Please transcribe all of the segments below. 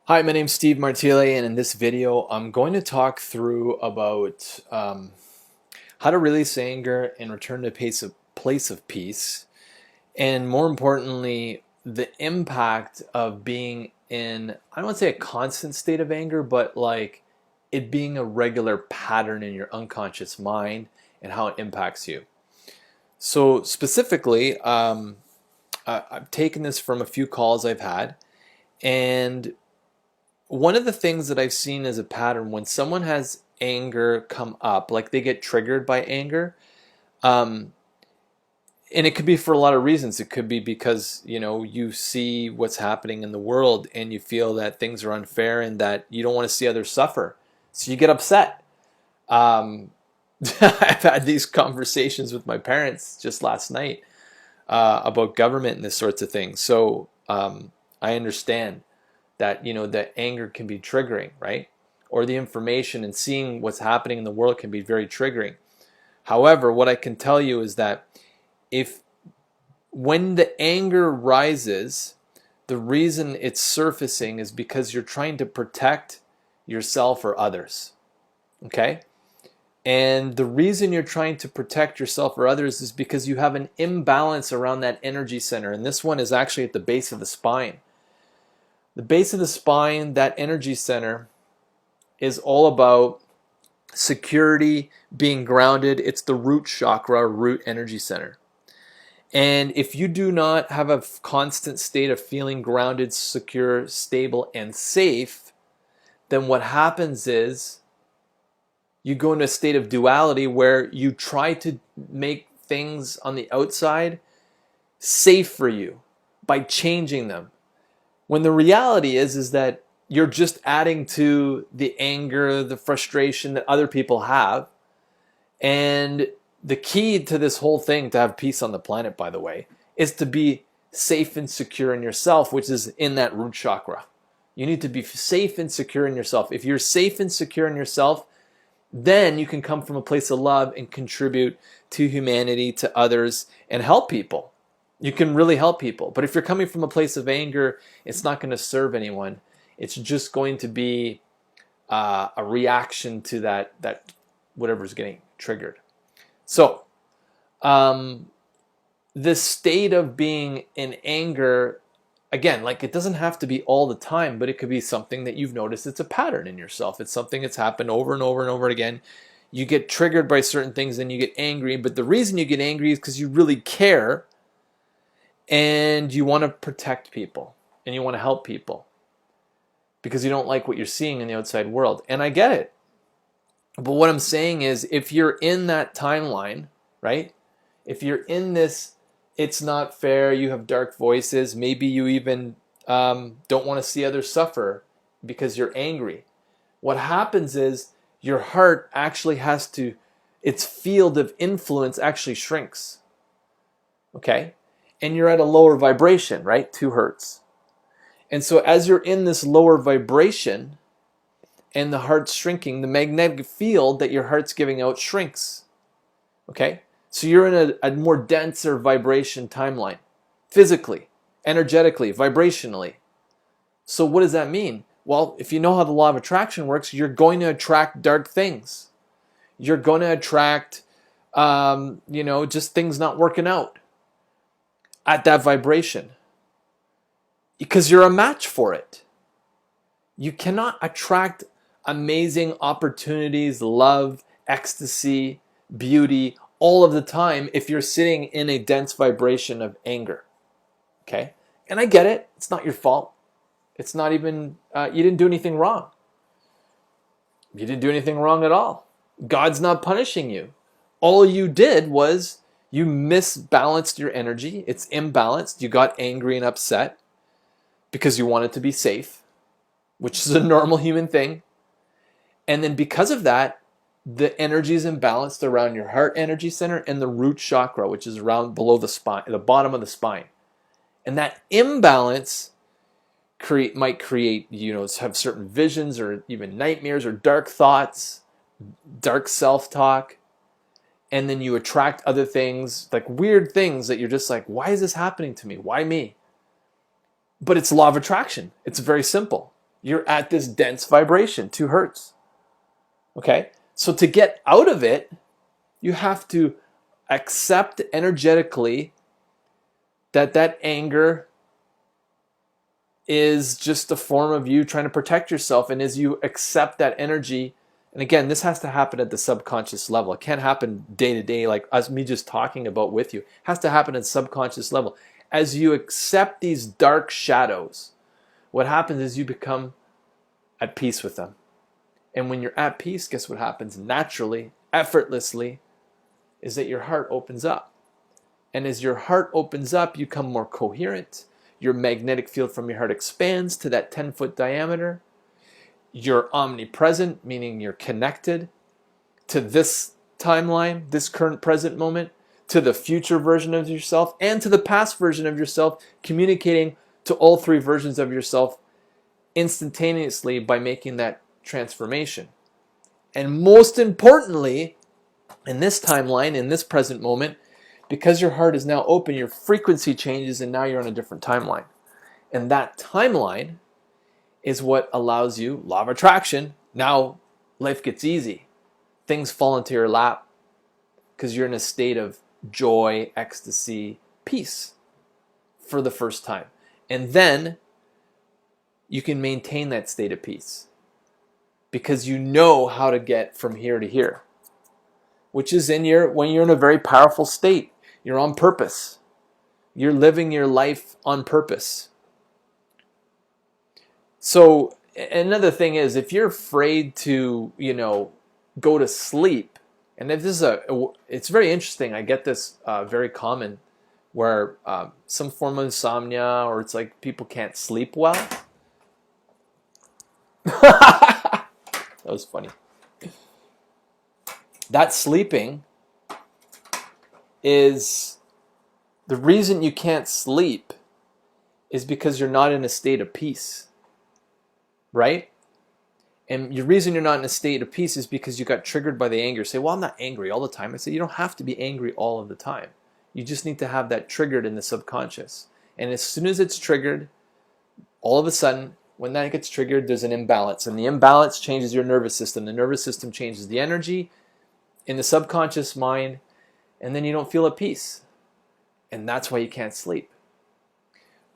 Hi, my name's Steve Martile, and in this video, I'm going to talk through about how to release anger and return to a place of peace, and more importantly, the impact of being in, I don't want to say a constant state of anger, but like it being a regular pattern in your unconscious mind and how it impacts you. So specifically, I've taken this from a few calls I've had, and one of the things that I've seen as a pattern when someone has anger come up, like they get triggered by anger, um, and it could be for a lot of reasons. It could be because you see what's happening in the world and you feel that things are unfair and that you don't want to see others suffer, so you get upset. Um, I've had these conversations with my parents just last night about government and this sorts of things. So I understand that that anger can be triggering, right? Or the information and seeing what's happening in the world can be very triggering. However, what I can tell you is that if when the anger rises, the reason it's surfacing is because you're trying to protect yourself or others. Okay? And the reason you're trying to protect yourself or others is because you have an imbalance around that energy center. And this one is actually at the base of the spine. The base of the spine, that energy center, is all about security, being grounded. It's the root chakra, root energy center. And if you do not have a constant state of feeling grounded, secure, stable, and safe, then what happens is you go into a state of duality where you try to make things on the outside safe for you by changing them. When the reality is that you're just adding to the anger, the frustration that other people have. And the key to this whole thing, to have peace on the planet, by the way, is to be safe and secure in yourself, which is in that root chakra. You need to be safe and secure in yourself. If you're safe and secure in yourself, then you can come from a place of love and contribute to humanity, to others, and help people. You can really help people. But if you're coming from a place of anger, it's not going to serve anyone. It's just going to be a reaction to that whatever's getting triggered. So this state of being in anger, again, like it doesn't have to be all the time, but it could be something that you've noticed. It's a pattern in yourself. It's something that's happened over and over and over again. You get triggered by certain things and you get angry. But the reason you get angry is because you really care and you want to protect people and you want to help people because you don't like what you're seeing in the outside world. And I get it. But what I'm saying is, if you're in that timeline, right? If you're in this, it's not fair, you have dark voices, maybe you even don't want to see others suffer because you're angry. What happens is your heart actually has to, its field of influence actually shrinks. Okay? And you're at a lower vibration, right? 2 hertz. And so as you're in this lower vibration and the heart's shrinking, the magnetic field that your heart's giving out shrinks. Okay? So you're in a more denser vibration timeline, physically, energetically, vibrationally. So what does that mean? Well, if you know how the law of attraction works, you're going to attract dark things. You're going to attract, just things not working out at that vibration because you're a match for it. You cannot attract amazing opportunities, love, ecstasy, beauty all of the time if you're sitting in a dense vibration of anger. Okay? And I get it. It's not your fault. It's not even, you didn't do anything wrong. You didn't do anything wrong at all. God's not punishing you. All you did was you misbalanced your energy. It's imbalanced. You got angry and upset because you wanted to be safe, which is a normal human thing. And then because of that, the energy is imbalanced around your heart energy center and the root chakra, which is around below the spine, the bottom of the spine. And that imbalance might create, have certain visions or even nightmares or dark thoughts, dark self-talk. And then you attract other things, like weird things that you're just like, why is this happening to me? Why me? But it's law of attraction. It's very simple. you're at this dense vibration, 2 hertz. Okay? So to get out of it, you have to accept energetically that anger is just a form of you trying to protect yourself. And as you accept that energy, and again, this has to happen at the subconscious level. It can't happen day to day like us, me just talking about with you. It has to happen at the subconscious level. As you accept these dark shadows, what happens is you become at peace with them. And when you're at peace, guess what happens? Naturally, effortlessly, is that your heart opens up. And as your heart opens up, you become more coherent. Your magnetic field from your heart expands to that 10-foot diameter. You're omnipresent, meaning you're connected to this timeline, this current present moment, to the future version of yourself, and to the past version of yourself, communicating to all 3 versions of yourself instantaneously by making that transformation. And most importantly, in this timeline, in this present moment, because your heart is now open, your frequency changes and now you're on a different timeline. And that timeline is what allows you, law of attraction, now life gets easy. Things fall into your lap because you're in a state of joy, ecstasy, peace for the first time. And then you can maintain that state of peace because you know how to get from here to here, which is when you're in a very powerful state. You're on purpose. You're living your life on purpose. So another thing is, if you're afraid to, go to sleep, and if this is it's very interesting. I get this very common, where some form of insomnia, or it's like people can't sleep well. That was funny. That sleeping is the reason you can't sleep is because you're not in a state of peace, right? And the reason you're not in a state of peace is because you got triggered by the anger. Say, well, I'm not angry all the time. I say, you don't have to be angry all of the time. You just need to have that triggered in the subconscious. And as soon as it's triggered, all of a sudden, when that gets triggered, there's an imbalance. And the imbalance changes your nervous system. The nervous system changes the energy in the subconscious mind, and then you don't feel at peace. And that's why you can't sleep.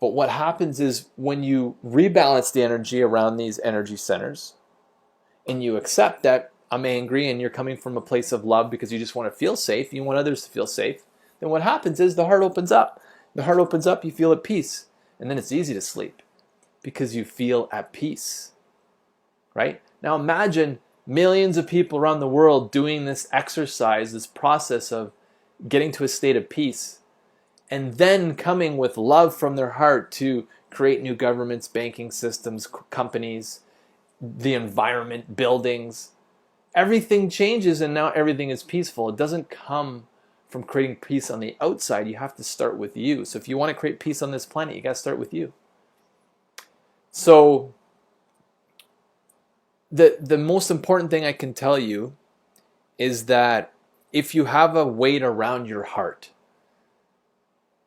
But what happens is when you rebalance the energy around these energy centers, and you accept that I'm angry and you're coming from a place of love because you just want to feel safe, you want others to feel safe, then what happens is the heart opens up. The heart opens up, you feel at peace. And then it's easy to sleep because you feel at peace, right? Now imagine millions of people around the world doing this exercise, this process of getting to a state of peace, and then coming with love from their heart to create new governments, banking systems, companies, the environment, buildings. Everything changes and now everything is peaceful. It doesn't come from creating peace on the outside. You have to start with you. So if you want to create peace on this planet, you got to start with you. So the most important thing I can tell you is that if you have a weight around your heart,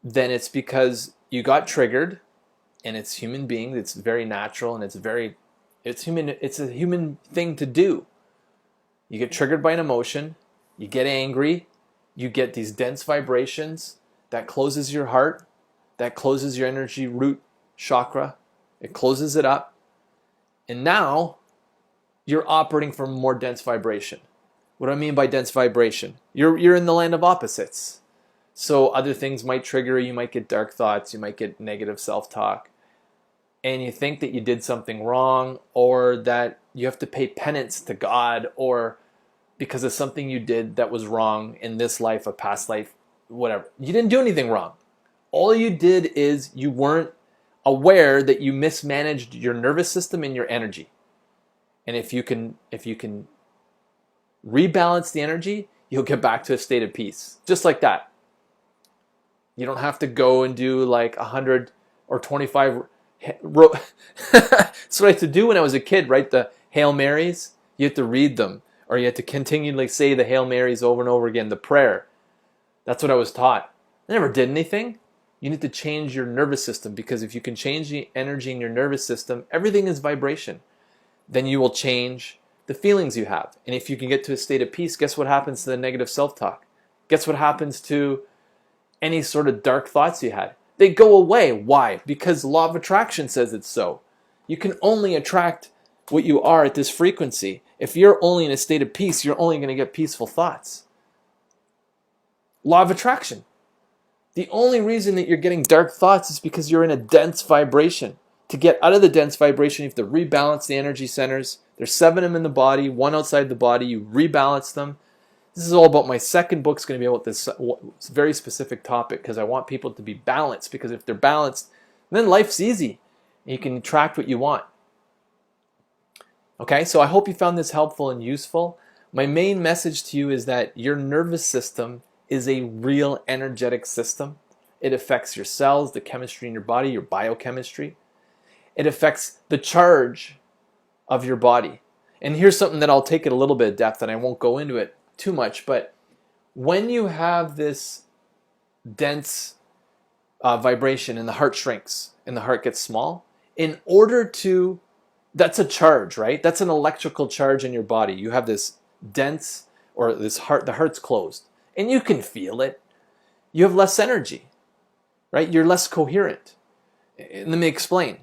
then it's because you got triggered, and it's human being. It's very natural, and it's human. It's a human thing to do. You get triggered by an emotion, you get angry, you get these dense vibrations that closes your heart, that closes your energy root chakra. It closes it up, and now you're operating from more dense vibration. What do I mean by dense vibration? You're in the land of opposites. So other things might trigger you. You might get dark thoughts. You might get negative self-talk. And you think that you did something wrong, or that you have to pay penance to God, or because of something you did that was wrong in this life, a past life, whatever. You didn't do anything wrong. All you did is you weren't aware that you mismanaged your nervous system and your energy. And if you can rebalance the energy, you'll get back to a state of peace. Just like that. You don't have to go and do like 100 or 25. That's what I had to do when I was a kid, right? The Hail Marys. You have to read them, or you have to continually say the Hail Marys over and over again, the prayer. That's what I was taught. I never did anything. You need to change your nervous system, because if you can change the energy in your nervous system, everything is vibration. Then you will change the feelings you have. And if you can get to a state of peace, guess what happens to the negative self-talk? Guess what happens to any sort of dark thoughts you had? They go away. Why? Because law of attraction says it's so. You can only attract what you are at this frequency. If you're only in a state of peace, you're only going to get peaceful thoughts. Law of attraction. The only reason that you're getting dark thoughts is because you're in a dense vibration. To get out of the dense vibration, you have to rebalance the energy centers. There's 7 of them in the body, 1 outside the body. You rebalance them. This is all about my second book's going to be about this very specific topic, because I want people to be balanced, because if they're balanced, then life's easy. You can attract what you want. Okay, so I hope you found this helpful and useful. My main message to you is that your nervous system is a real energetic system. It affects your cells, the chemistry in your body, your biochemistry. It affects the charge of your body. And here's something that I'll take it a little bit of depth, and I won't go into it too much, but when you have this dense vibration and the heart shrinks and the heart gets small, in order to, that's a charge, right? That's an electrical charge in your body. You have this dense, or this heart, the heart's closed, and you can feel it. You have less energy, right? You're less coherent. And let me explain.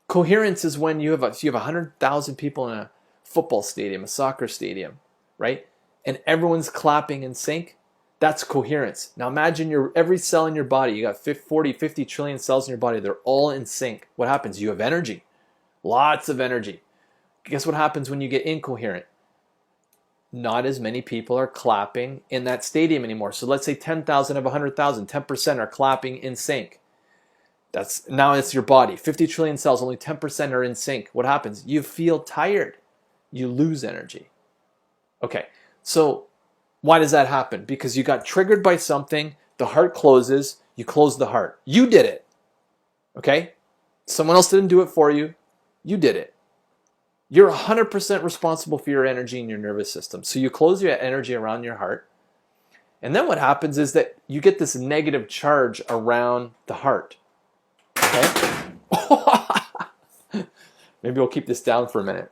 Coherence is when you have 100,000 people in a football stadium, a soccer stadium, right? And everyone's clapping in sync. That's coherence. Now imagine every cell in your body, you got 40, 50 trillion cells in your body, they're all in sync. What happens? You have energy, lots of energy. Guess what happens when you get incoherent? Not as many people are clapping in that stadium anymore. So let's say 10,000 of 100,000, 10% are clapping in sync. Now it's your body. 50 trillion cells, only 10% are in sync. What happens? You feel tired. You lose energy. Okay, so why does that happen? Because you got triggered by something, the heart closes, you close the heart. You did it. Okay? Someone else didn't do it for you. You did it. You're 100% responsible for your energy and your nervous system. So you close your energy around your heart. And then what happens is that you get this negative charge around the heart. Okay? Maybe we'll keep this down for a minute.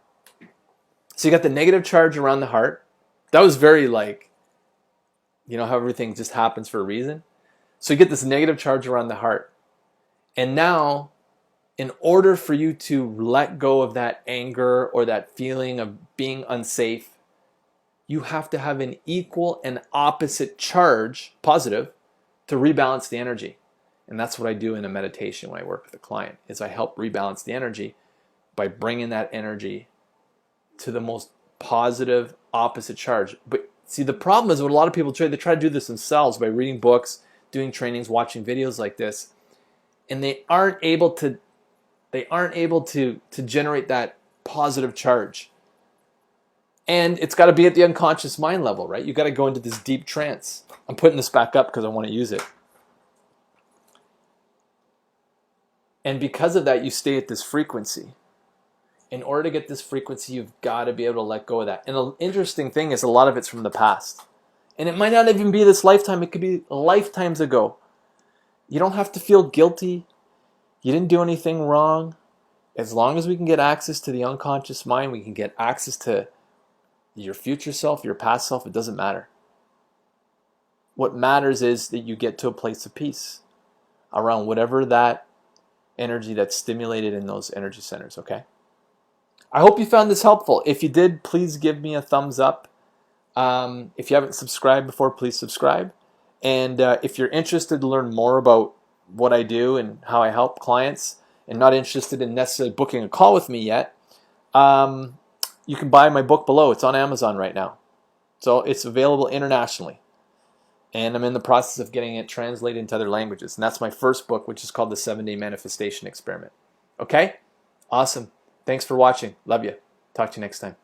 So you got the negative charge around the heart. That was very how everything just happens for a reason. So you get this negative charge around the heart. And now, in order for you to let go of that anger or that feeling of being unsafe, you have to have an equal and opposite charge, positive, to rebalance the energy. And that's what I do in a meditation when I work with a client, is I help rebalance the energy by bringing that energy to the most positive opposite charge. But see, the problem is what a lot of people they try to do this themselves by reading books, doing trainings, watching videos like this, and they aren't able to generate that positive charge. And it's got to be at the unconscious mind level, right? You got to go into this deep trance. I'm putting this back up because I want to use it. And because of that, you stay at this frequency. In order to get this frequency, you've got to be able to let go of that. And the interesting thing is a lot of it's from the past. And it might not even be this lifetime. It could be lifetimes ago. You don't have to feel guilty. You didn't do anything wrong. As long as we can get access to the unconscious mind, we can get access to your future self, your past self, it doesn't matter. What matters is that you get to a place of peace around whatever that energy that's stimulated in those energy centers, okay? I hope you found this helpful. If you did, please give me a thumbs up. If you haven't subscribed before, please subscribe. And if you're interested to learn more about what I do and how I help clients and not interested in necessarily booking a call with me yet, you can buy my book below. It's on Amazon right now. So it's available internationally. And I'm in the process of getting it translated into other languages. And that's my first book, which is called The 7-Day Manifestation Experiment. Okay? Awesome. Thanks for watching. Love you. Talk to you next time.